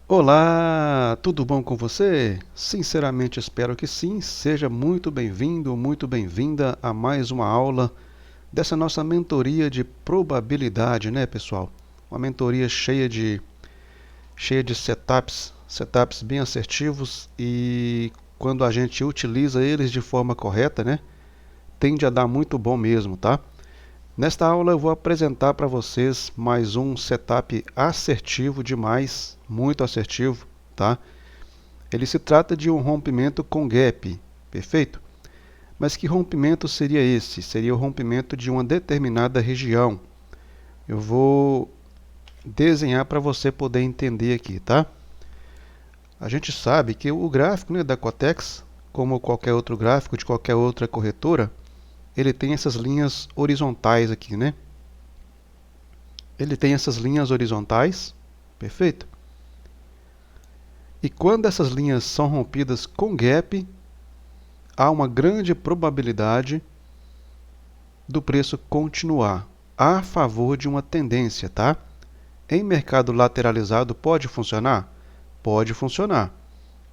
Olá, tudo bom com você? Sinceramente espero que sim. Seja muito bem-vindo, muito bem-vinda a mais uma aula dessa nossa mentoria de probabilidade, né, pessoal? Uma mentoria cheia de setups bem assertivos e quando a gente utiliza eles de forma correta, né, tende a dar muito bom mesmo, tá? Nesta aula eu vou apresentar para vocês mais um setup assertivo demais, muito assertivo, tá? Ele se trata de um rompimento com gap, perfeito? Mas que rompimento seria esse? Seria o rompimento de uma determinada região. Eu vou desenhar para você poder entender aqui, tá? A gente sabe que o gráfico, né, da Quotex, como qualquer outro gráfico de qualquer outra corretora, ele tem essas linhas horizontais aqui, né? Ele tem essas linhas horizontais, perfeito? E quando essas linhas são rompidas com gap, há uma grande probabilidade do preço continuar a favor de uma tendência, tá? Em mercado lateralizado pode funcionar? Pode funcionar,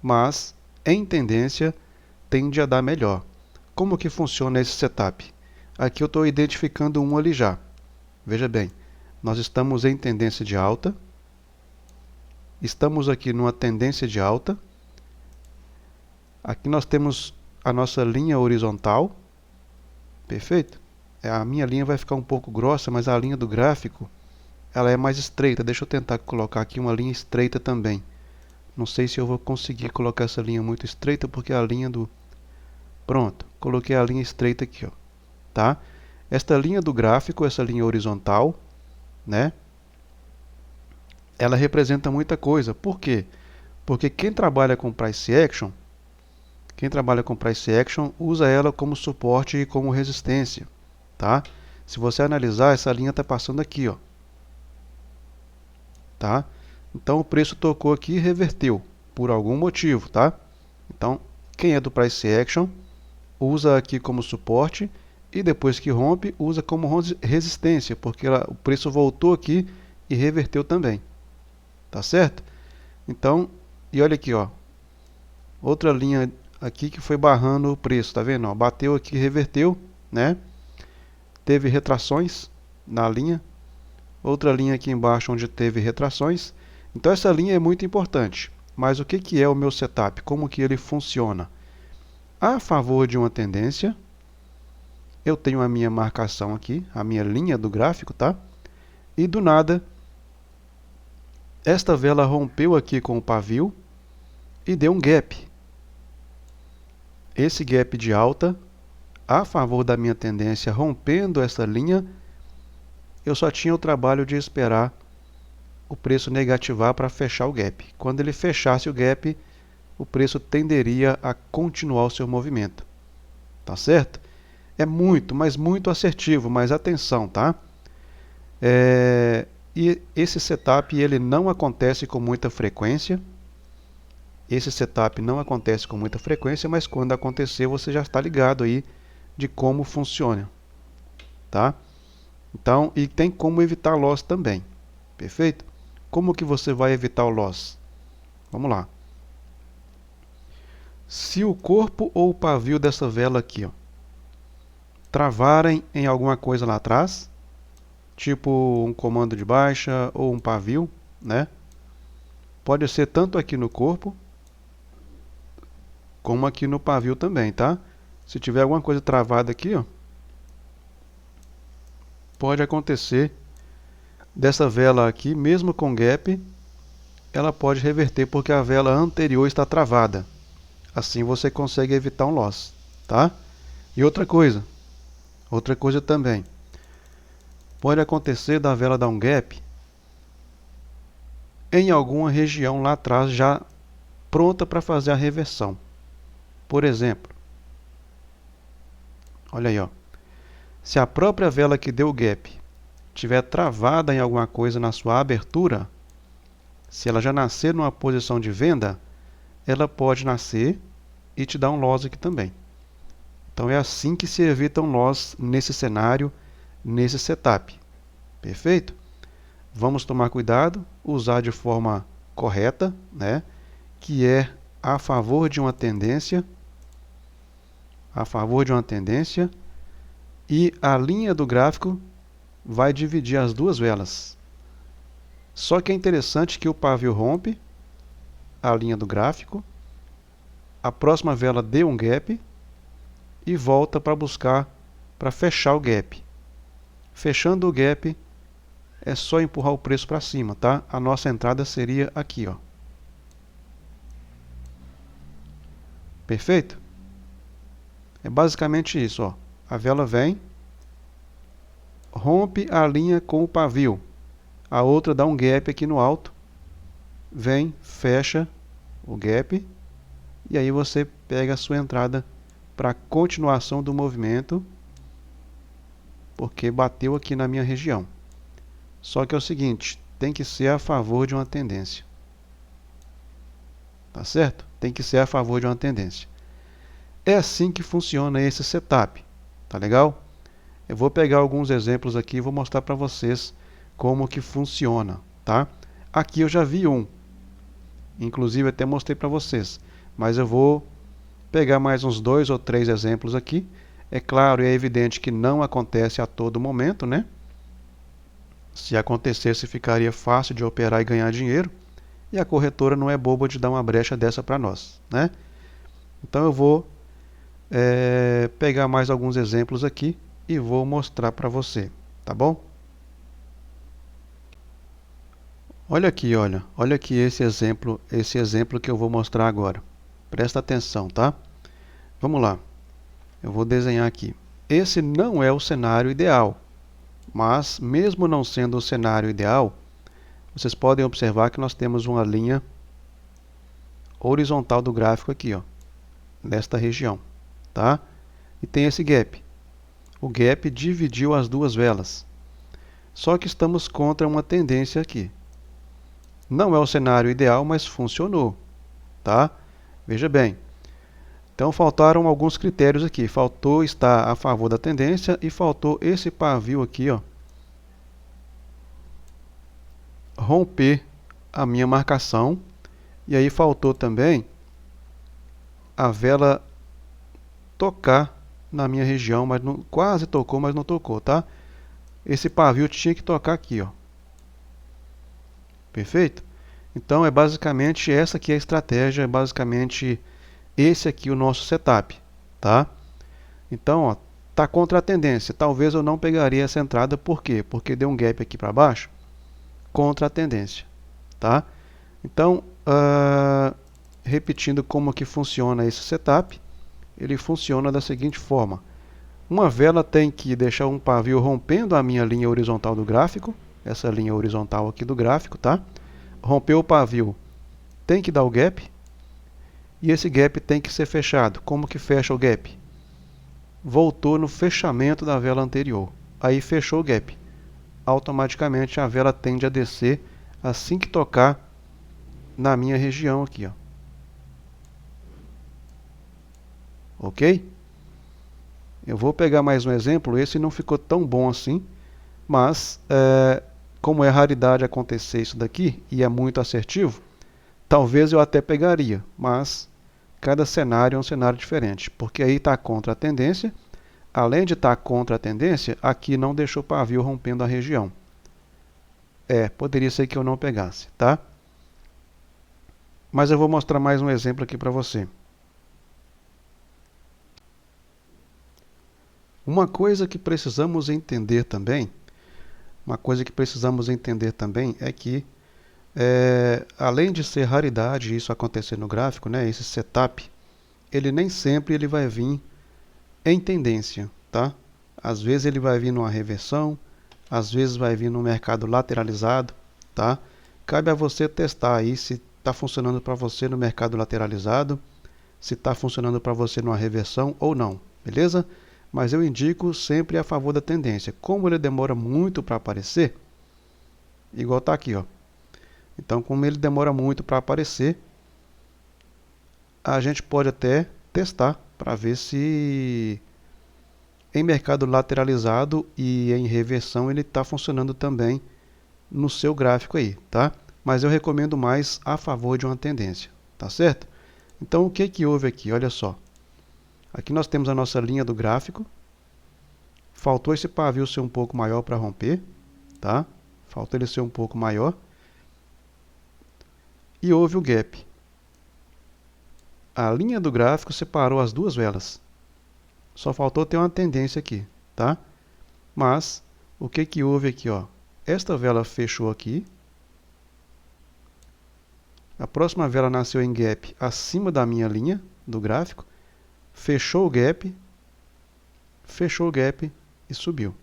mas em tendência tende a dar melhor. Como que funciona esse setup? Aqui eu estou identificando um ali já. Veja bem, nós estamos em tendência de alta, estamos aqui numa tendência de alta, aqui nós temos a nossa linha horizontal, perfeito? A minha linha vai ficar um pouco grossa, mas a linha do gráfico ela é mais estreita. Deixa eu tentar colocar aqui uma linha estreita também. Não sei se eu vou conseguir colocar essa linha muito estreita, porque a linha do... Pronto, coloquei a linha estreita aqui, ó, tá? Esta linha do gráfico, essa linha horizontal, né? Ela representa muita coisa. Por quê? Porque quem trabalha com price action usa ela como suporte e como resistência, tá? Se você analisar, essa linha está passando aqui, ó, tá? Então o preço tocou aqui e reverteu por algum motivo, tá? Então, quem é do price action usa aqui como suporte e depois que rompe usa como resistência, porque o preço voltou aqui e reverteu também, tá certo? Então, e olha aqui, ó, outra linha aqui que foi barrando o preço, tá vendo? Ó, bateu aqui, reverteu, né? Teve retrações na linha, outra linha aqui embaixo onde teve retrações. Então essa linha é muito importante. Mas o que é o meu setup? Como que ele funciona? A favor de uma tendência, eu tenho a minha marcação aqui, a minha linha do gráfico, tá? E do nada, esta vela rompeu aqui com o pavio e deu um gap. Esse gap de alta, a favor da minha tendência, rompendo essa linha, eu só tinha o trabalho de esperar o preço negativar para fechar o gap. Quando ele fechasse o gap, o preço tenderia a continuar o seu movimento. Tá certo? É muito, mas muito assertivo, mas atenção, tá? E esse setup ele não acontece com muita frequência. Esse setup não acontece com muita frequência, mas quando acontecer você já está ligado aí de como funciona, tá? Então, e tem como evitar loss também, perfeito? Como que você vai evitar o loss? Vamos lá. Se o corpo ou o pavio dessa vela aqui, ó, travarem em alguma coisa lá atrás, tipo um comando de baixa ou um pavio, né? Pode ser tanto aqui no corpo como aqui no pavio também, tá? Se tiver alguma coisa travada aqui, ó, pode acontecer dessa vela aqui, mesmo com gap, ela pode reverter porque a vela anterior está travada. Assim você consegue evitar um loss, tá? E outra coisa também, pode acontecer da vela dar um gap em alguma região lá atrás já pronta para fazer a reversão. Por exemplo, olha aí, ó, se a própria vela que deu o gap estiver travada em alguma coisa na sua abertura, se ela já nascer numa posição de venda, ela pode nascer e te dar um loss aqui também. Então é assim que se evita um loss nesse cenário, nesse setup. Perfeito? Vamos tomar cuidado, usar de forma correta, né? Que é a favor de uma tendência, e a linha do gráfico vai dividir as duas velas. Só que é interessante que o pavio rompe a linha do gráfico, a próxima vela deu um gap e volta para fechar o gap. Fechando o gap, é só empurrar o preço para cima, tá? A nossa entrada seria aqui, ó. Perfeito? É basicamente isso, ó. A vela vem, rompe a linha com o pavio. A outra dá um gap aqui no alto, vem, fecha o gap, e aí você pega a sua entrada para a continuação do movimento, porque bateu aqui na minha região. Só que é o seguinte, tem que ser a favor de uma tendência. Tá certo? Tem que ser a favor de uma tendência. É assim que funciona esse setup. Tá legal? Eu vou pegar alguns exemplos aqui e vou mostrar para vocês como que funciona, tá? Aqui eu já vi um. Inclusive até mostrei para vocês. Mas eu vou pegar mais uns 2 ou 3 exemplos aqui. É claro e é evidente que não acontece a todo momento, né? Se acontecesse, ficaria fácil de operar e ganhar dinheiro. E a corretora não é boba de dar uma brecha dessa para nós, né? Então eu vou pegar mais alguns exemplos aqui e vou mostrar para você, tá bom? Olha aqui, olha aqui esse exemplo que eu vou mostrar agora. Presta atenção, tá? Vamos lá. Eu vou desenhar aqui. Esse não é o cenário ideal, mas mesmo não sendo o cenário ideal, vocês podem observar que nós temos uma linha horizontal do gráfico aqui, ó, nesta região, tá? E tem esse gap. O gap dividiu as duas velas. Só que estamos contra uma tendência aqui. Não é o cenário ideal, mas funcionou, tá? Veja bem. Então faltaram alguns critérios aqui. Faltou estar a favor da tendência e faltou esse pavio aqui, ó, romper a minha marcação. E aí faltou também a vela tocar na minha região, mas não, quase tocou, mas não tocou, tá? Esse pavio tinha que tocar aqui, ó. Perfeito? Então é basicamente essa aqui a estratégia, é basicamente esse aqui o nosso setup, tá? Então, ó, tá contra a tendência. Talvez eu não pegaria essa entrada, por quê? Porque deu um gap aqui para baixo contra a tendência, tá? Então, repetindo como que funciona esse setup, ele funciona da seguinte forma. Uma vela tem que deixar um pavio rompendo a minha linha horizontal do gráfico, essa linha horizontal aqui do gráfico, tá? Rompeu o pavio, tem que dar o gap, e esse gap tem que ser fechado. Como que fecha o gap? Voltou no fechamento da vela anterior, aí fechou o gap. Automaticamente a vela tende a descer assim que tocar na minha região aqui, ó. Ok? Eu vou pegar mais um exemplo. Esse não ficou tão bom assim, mas como é raridade acontecer isso daqui e é muito assertivo, talvez eu até pegaria, mas cada cenário é um cenário diferente, porque aí está contra a tendência. Além de estar contra a tendência, aqui não deixou pavio rompendo a região. Poderia ser que eu não pegasse, tá? Mas eu vou mostrar mais um exemplo aqui para você. Uma coisa que precisamos entender também é que, além de ser raridade isso acontecer no gráfico, né, esse setup, ele nem sempre ele vai vir em tendência, tá? Às vezes ele vai vir numa reversão, às vezes vai vir no mercado lateralizado, tá? Cabe a você testar aí se está funcionando para você no mercado lateralizado, se está funcionando para você numa reversão ou não, beleza? Mas eu indico sempre a favor da tendência. Como ele demora muito para aparecer, igual está aqui, ó. Então, como ele demora muito para aparecer, a gente pode até testar para ver se em mercado lateralizado e em reversão ele está funcionando também no seu gráfico aí, tá? mas eu recomendo mais a favor de uma tendência, tá certo? Então o que que houve aqui? Olha só. Aqui nós temos a nossa linha do gráfico. Faltou esse pavio ser um pouco maior para romper, tá? Faltou ele ser um pouco maior. E houve o gap. A linha do gráfico separou as duas velas. Só faltou ter uma tendência aqui, tá? Mas o que que houve aqui, ó? Esta vela fechou aqui. A próxima vela nasceu em gap acima da minha linha do gráfico. Fechou o gap e subiu,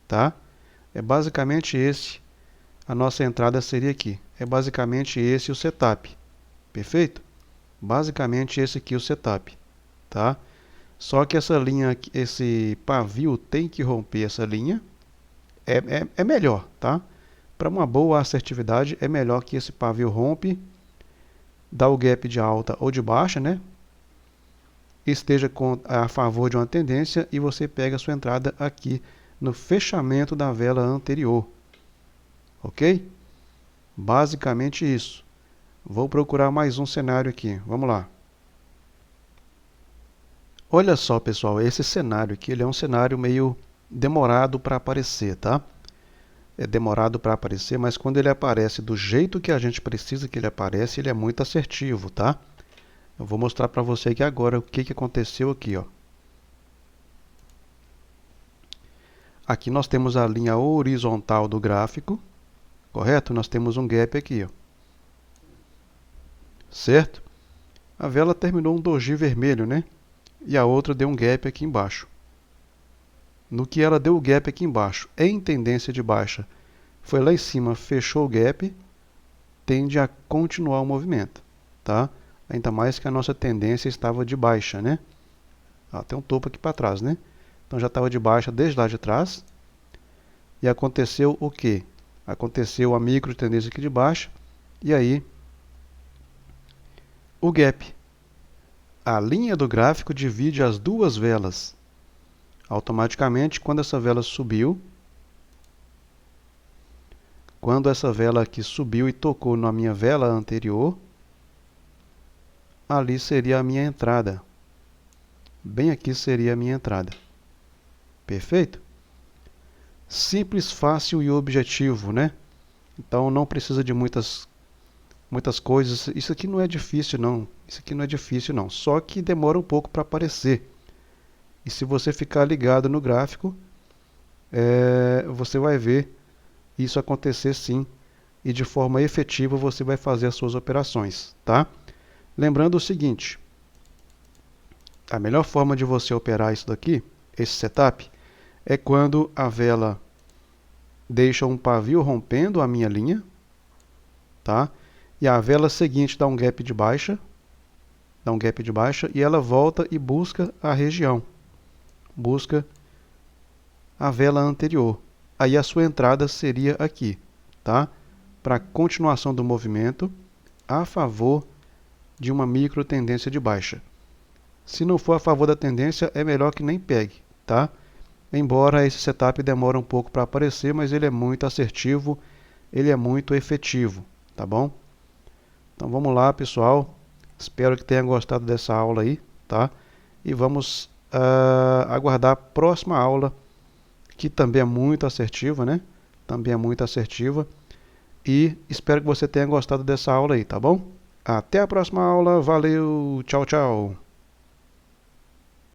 tá? É basicamente esse, a nossa entrada seria aqui. É basicamente esse o setup, perfeito? Basicamente esse aqui o setup, tá? Só que essa linha, esse pavio tem que romper essa linha, é melhor, tá? Para uma boa assertividade é melhor que esse pavio rompe, dá o gap de alta ou de baixa, né? Esteja a favor de uma tendência e você pega a sua entrada aqui no fechamento da vela anterior, ok? Basicamente isso. Vou procurar mais um cenário aqui, vamos lá. Olha só, pessoal, esse cenário aqui ele é um cenário meio demorado para aparecer, tá? É demorado para aparecer, mas quando ele aparece do jeito que a gente precisa que ele apareça, ele é muito assertivo, tá? Eu vou mostrar para você aqui agora o que aconteceu aqui, ó. Aqui nós temos a linha horizontal do gráfico, correto? Nós temos um gap aqui, ó. Certo? A vela terminou um doji vermelho, né? E a outra deu um gap aqui embaixo. No que ela deu o gap aqui embaixo, em tendência de baixa, foi lá em cima, fechou o gap, tende a continuar o movimento, tá? Ainda mais que a nossa tendência estava de baixa, né? Tem um topo aqui para trás, né? Então já estava de baixa desde lá de trás. E aconteceu o quê? Aconteceu a micro tendência aqui de baixa. E aí, o gap. A linha do gráfico divide as duas velas. Automaticamente, quando essa vela subiu, quando essa vela aqui subiu e tocou na minha vela anterior, ali seria a minha entrada. Bem aqui seria a minha entrada. Perfeito? Simples, fácil e objetivo, né? Então não precisa de muitas coisas. Isso aqui não é difícil, não. Isso aqui não é difícil, não. Só que demora um pouco para aparecer. E se você ficar ligado no gráfico, você vai ver isso acontecer sim. E de forma efetiva você vai fazer as suas operações, tá? Lembrando o seguinte, a melhor forma de você operar isso daqui, esse setup, é quando a vela deixa um pavio rompendo a minha linha, tá? E a vela seguinte dá um gap de baixa, e ela volta e busca a região, busca a vela anterior. Aí a sua entrada seria aqui, tá? Para continuação do movimento a favor de uma micro tendência de baixa. Se não for a favor da tendência, é melhor que nem pegue, tá? Embora esse setup demore um pouco para aparecer, mas ele é muito assertivo, ele é muito efetivo, tá bom? Então vamos lá, pessoal. Espero que tenham gostado dessa aula aí, tá? E vamos aguardar a próxima aula, que também é muito assertiva, né? Também é muito assertiva. E espero que você tenha gostado dessa aula aí, tá bom? Até a próxima aula. Valeu, tchau, tchau.